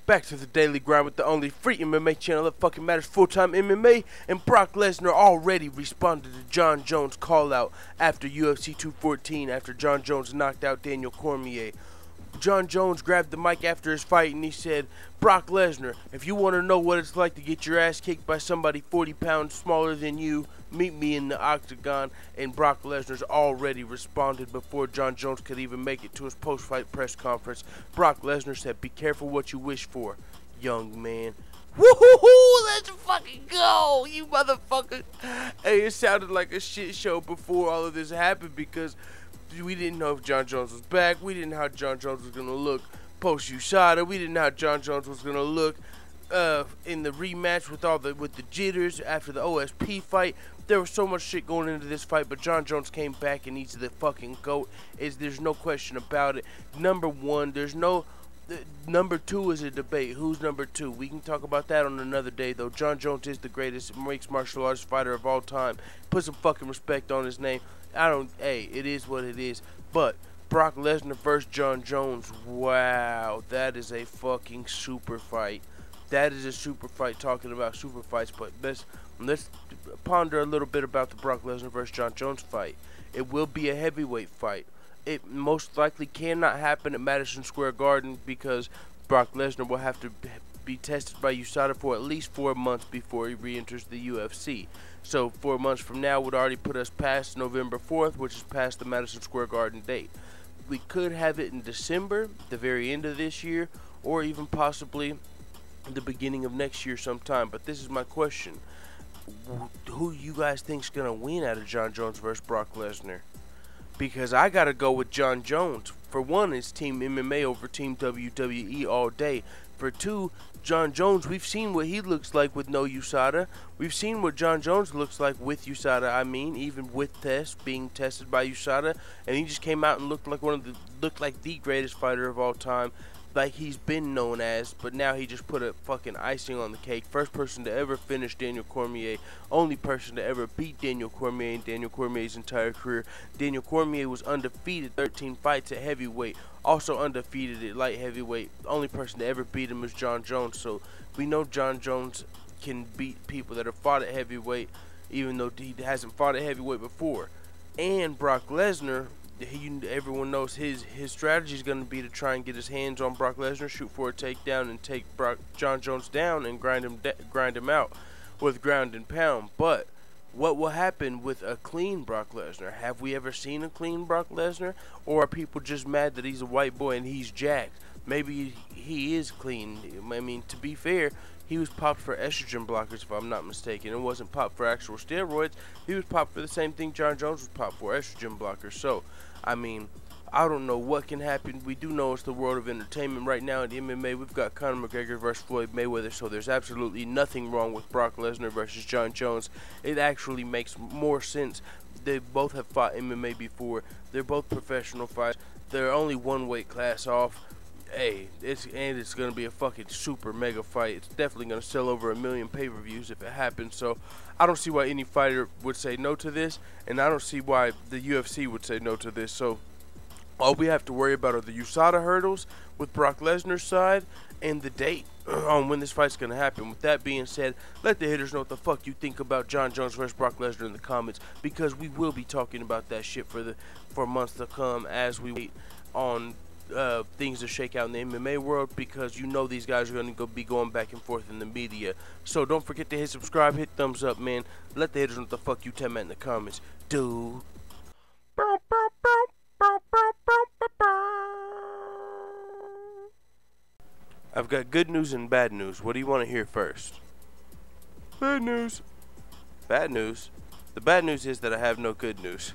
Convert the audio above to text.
Back to the daily grind with the only free MMA channel that fucking matters, full-time MMA, and Brock Lesnar already responded to Jon Jones' call-out after UFC 214 after Jon Jones knocked out Daniel Cormier. Jon Jones grabbed the mic after his fight and he said, "Brock Lesnar, if you want to know what it's like to get your ass kicked by somebody 40 pounds smaller than you, meet me in the octagon." And Brock Lesnar's already responded before Jon Jones could even make it to his post-fight press conference. Brock Lesnar said, "Be careful what you wish for, young man." Woohoo! Let's fucking go, you motherfucker! Hey, it sounded like a shit show before all of this happened because we didn't know if Jon Jones was back. We didn't know how Jon Jones was going to look post-USADA. We didn't know how Jon Jones was going to look in the rematch with the jitters after the OSP fight. There was so much shit going into this fight, but Jon Jones came back and he's the fucking GOAT. There's no question about it. Number one, number two is a debate. Who's number two? We can talk about that on another day, though. Jon Jones is the greatest mixed martial arts fighter of all time. Put some fucking respect on his name. Hey, it is what it is. But Brock Lesnar versus Jon Jones, wow, that is a fucking super fight. That is a super fight. Talking about super fights, but let's ponder a little bit about the Brock Lesnar versus Jon Jones fight. It will be a heavyweight fight. It most likely cannot happen at Madison Square Garden because Brock Lesnar will have to be tested by USADA for at least 4 months before he re-enters the UFC. So 4 months from now would already put us past November 4th, which is past the Madison Square Garden date. We could have it in December, the very end of this year, or even possibly the beginning of next year sometime. But this is my question. Who you guys think's going to win out of Jon Jones versus Brock Lesnar? Because I got to go with Jon Jones. For one, it's Team MMA over Team WWE all day. For two, Jon Jones, we've seen what he looks like with no USADA. We've seen what Jon Jones looks like with USADA. I mean, even with being tested by USADA, and he just came out and looked like the greatest fighter of all time, like he's been known as. But now he just put a fucking icing on the cake. First person to ever finish Daniel Cormier, only person to ever beat Daniel Cormier in Daniel Cormier's entire career. Daniel Cormier was undefeated 13 fights at heavyweight, also undefeated at light heavyweight. The only person to ever beat him was Jon Jones. So we know Jon Jones can beat people that have fought at heavyweight, even though he hasn't fought at heavyweight before. And Brock Lesnar, everyone knows his strategy is going to be to try and get his hands on Brock Lesnar, shoot for a takedown, and take Jon Jones down and grind him out with ground and pound. But what will happen with a clean Brock Lesnar? Have we ever seen a clean Brock Lesnar? Or are people just mad that he's a white boy and he's jacked? Maybe he is clean. I mean, to be fair, he was popped for estrogen blockers, if I'm not mistaken. It wasn't popped for actual steroids. He was popped for the same thing Jon Jones was popped for, estrogen blockers. So, I mean, I don't know what can happen. We do know it's the world of entertainment right now in the MMA. We've got Conor McGregor versus Floyd Mayweather, so there's absolutely nothing wrong with Brock Lesnar versus Jon Jones. It actually makes more sense. They both have fought MMA before. They're both professional fighters. They're only one weight class off. Hey, it's going to be a fucking super mega fight. It's definitely going to sell over 1 million pay-per-views if it happens. So I don't see why any fighter would say no to this, and I don't see why the UFC would say no to this. So all we have to worry about are the USADA hurdles with Brock Lesnar's side and the date on when this fight's going to happen. With that being said, let the haters know what the fuck you think about Jon Jones versus Brock Lesnar in the comments, because we will be talking about that shit for months to come as we wait on things to shake out in the MMA world, because you know these guys are going to be going back and forth in the media. So don't forget to hit subscribe, hit thumbs up, man. Let the haters know what the fuck you tell me in the comments, dude. I've got good news and bad news. What do you want to hear first? Bad news. Bad news? The bad news is that I have no good news.